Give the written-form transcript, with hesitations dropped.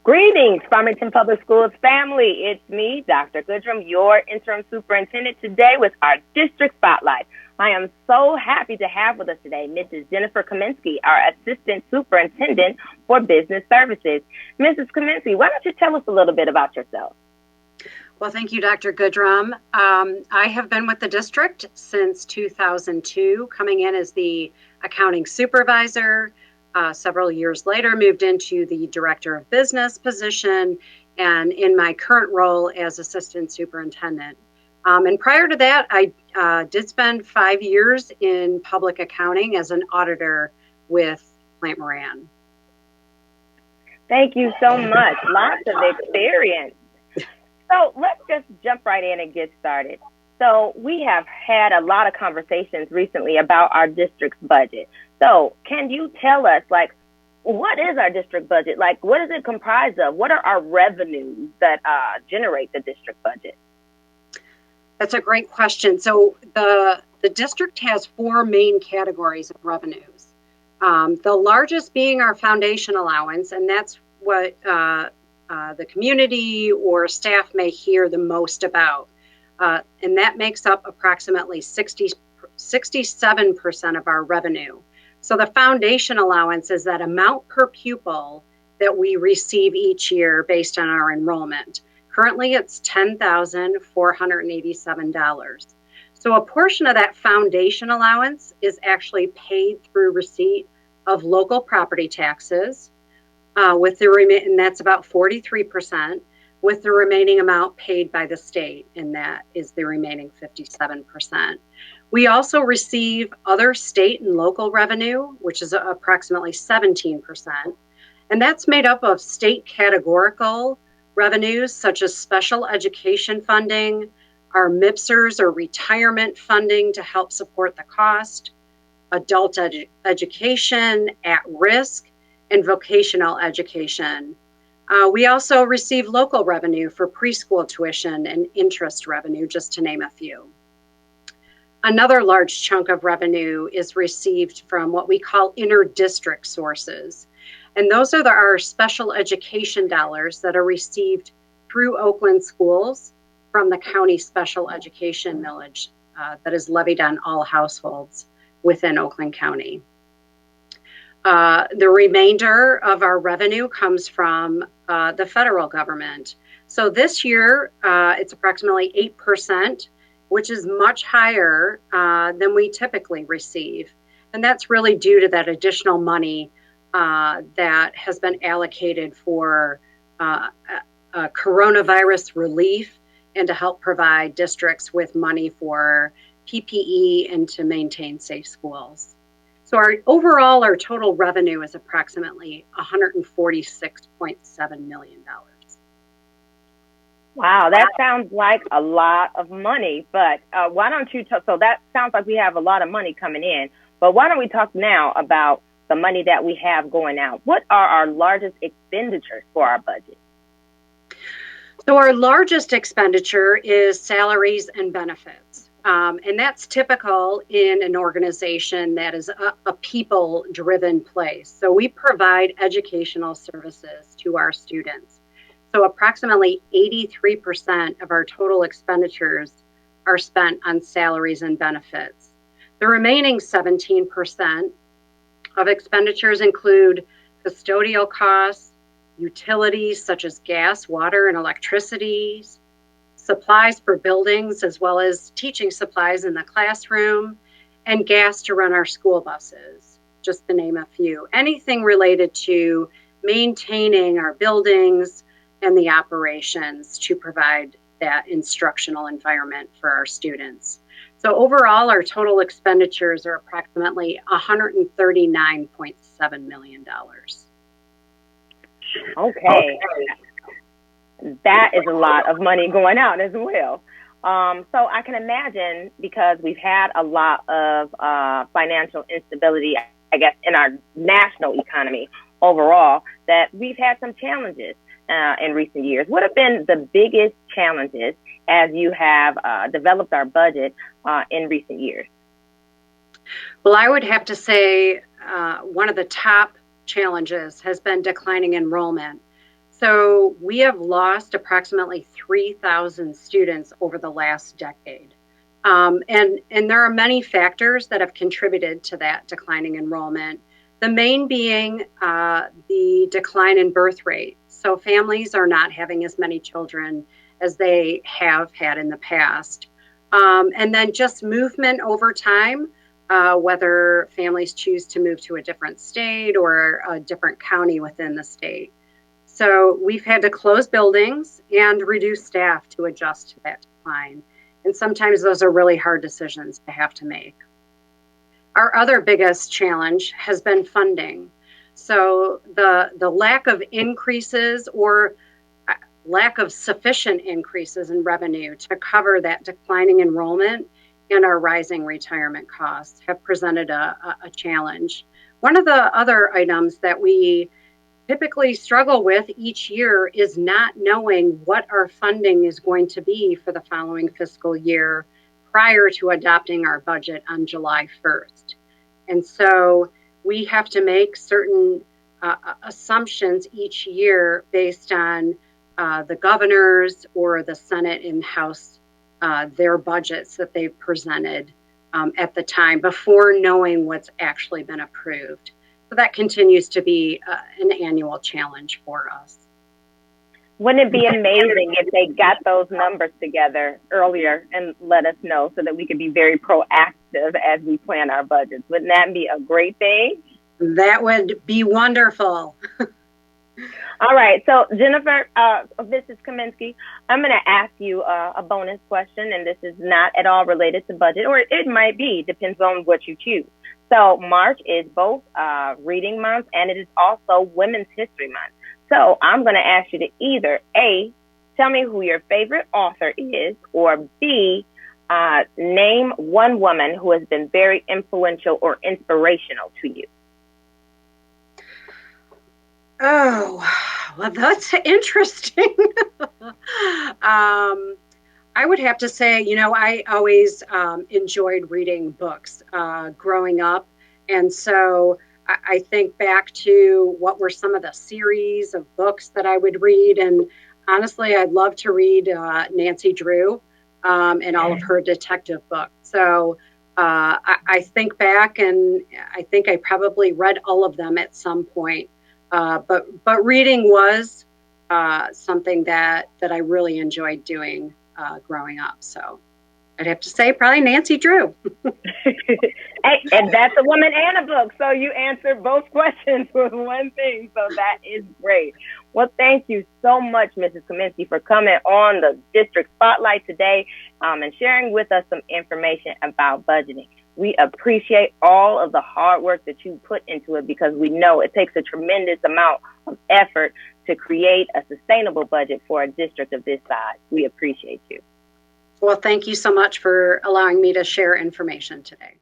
Greetings, Farmington Public Schools family. It's me, Dr. Goodrum, your interim superintendent, today with our district spotlight. I am so happy to have with us today Mrs. Jennifer Kaminsky, our assistant superintendent for business services. Mrs. Kaminsky, why don't you tell us a little bit about yourself? Well, thank you, Dr. Goodrum. I have been with the district since 2002, coming in as the accounting supervisor. Several years later, moved into the director of business position, and in my current role as assistant superintendent. And prior to that, I did spend 5 years in public accounting as an auditor with Plant Moran. Thank you so much. Lots of experience. So let's just jump right in and get started. So we have had a lot of conversations recently about our district's budget. So can you tell us, what is our district budget? What is it comprised of? What are our revenues that generate the district budget? That's a great question. So the district has 4 main categories of revenues. The largest being our foundation allowance, and that's what the community or staff may hear the most about. And that makes up approximately 67% of our revenue. So the foundation allowance is that amount per pupil that we receive each year based on our enrollment. Currently, it's $10,487. So a portion of that foundation allowance is actually paid through receipt of local property taxes, and that's about 43%, with the remaining amount paid by the state, and that is the remaining 57%. We also receive other state and local revenue, which is approximately 17%, and that's made up of state categorical revenues such as special education funding, our MIPSers or retirement funding to help support the cost, adult education, at risk, and vocational education. We also receive local revenue for preschool tuition and interest revenue, just to name a few. Another large chunk of revenue is received from what we call inter-district sources. And those are our special education dollars that are received through Oakland schools from the county special education millage that is levied on all households within Oakland County. The remainder of our revenue comes from the federal government. So this year, it's approximately 8%, which is much higher than we typically receive. And that's really due to that additional money that has been allocated for coronavirus relief and to help provide districts with money for PPE and to maintain safe schools. So our total revenue is approximately $146.7 million. Wow, that sounds like a lot of money, but why don't you so that sounds like we have a lot of money coming in, but why don't we talk now about the money that we have going out? What are our largest expenditures for our budget? So our largest expenditure is salaries and benefits. And that's typical in an organization that is a people-driven place. So we provide educational services to our students. So approximately 83% of our total expenditures are spent on salaries and benefits. The remaining 17% of expenditures include custodial costs, utilities such as gas, water, and electricity, supplies for buildings, as well as teaching supplies in the classroom, and gas to run our school buses, just to name a few. Anything related to maintaining our buildings and the operations to provide that instructional environment for our students. So overall, our total expenditures are approximately $139.7 million. Okay. That is a lot of money going out as well. So I can imagine, because we've had a lot of financial instability, I guess, in our national economy overall, that we've had some challenges in recent years. What have been the biggest challenges as you have developed our budget in recent years? Well, I would have to say one of the top challenges has been declining enrollment. So we have lost approximately 3,000 students over the last decade. And there are many factors that have contributed to that declining enrollment. The main being the decline in birth rate. So families are not having as many children as they have had in the past. And then just movement over time, whether families choose to move to a different state or a different county within the state. So we've had to close buildings and reduce staff to adjust to that decline. And sometimes those are really hard decisions to have to make. Our other biggest challenge has been funding. So the lack of increases or lack of sufficient increases in revenue to cover that declining enrollment and our rising retirement costs have presented a challenge. One of the other items that we typically struggle with each year is not knowing what our funding is going to be for the following fiscal year prior to adopting our budget on July 1st. And so we have to make certain assumptions each year based on the governors or the Senate and House, their budgets that they've presented at the time before knowing what's actually been approved. So that continues to be an annual challenge for us. Wouldn't it be amazing if they got those numbers together earlier and let us know so that we could be very proactive as we plan our budgets? Wouldn't that be a great thing? That would be wonderful. All right. So, Jennifer, Mrs. Kaminsky, I'm going to ask you a bonus question, and this is not at all related to budget, or it might be, depends on what you choose. So March is both Reading Month and it is also Women's History Month. So I'm going to ask you to either A, tell me who your favorite author is, or B, name one woman who has been very influential or inspirational to you. Oh, well, that's interesting. I would have to say, I always enjoyed reading books growing up. And so I think back to what were some of the series of books that I would read. And honestly, I'd love to read Nancy Drew and all of her detective books. So I think back and I think I probably read all of them at some point. But reading was something that I really enjoyed doing growing up. So I'd have to say probably Nancy Drew. Hey, and that's a woman and a book. So you answered both questions with one thing. So that is great. Well, thank you so much, Mrs. Kaminsky, for coming on the District Spotlight today and sharing with us some information about budgeting. We appreciate all of the hard work that you put into it because we know it takes a tremendous amount of effort to create a sustainable budget for a district of this size. We appreciate you. Well, thank you so much for allowing me to share information today.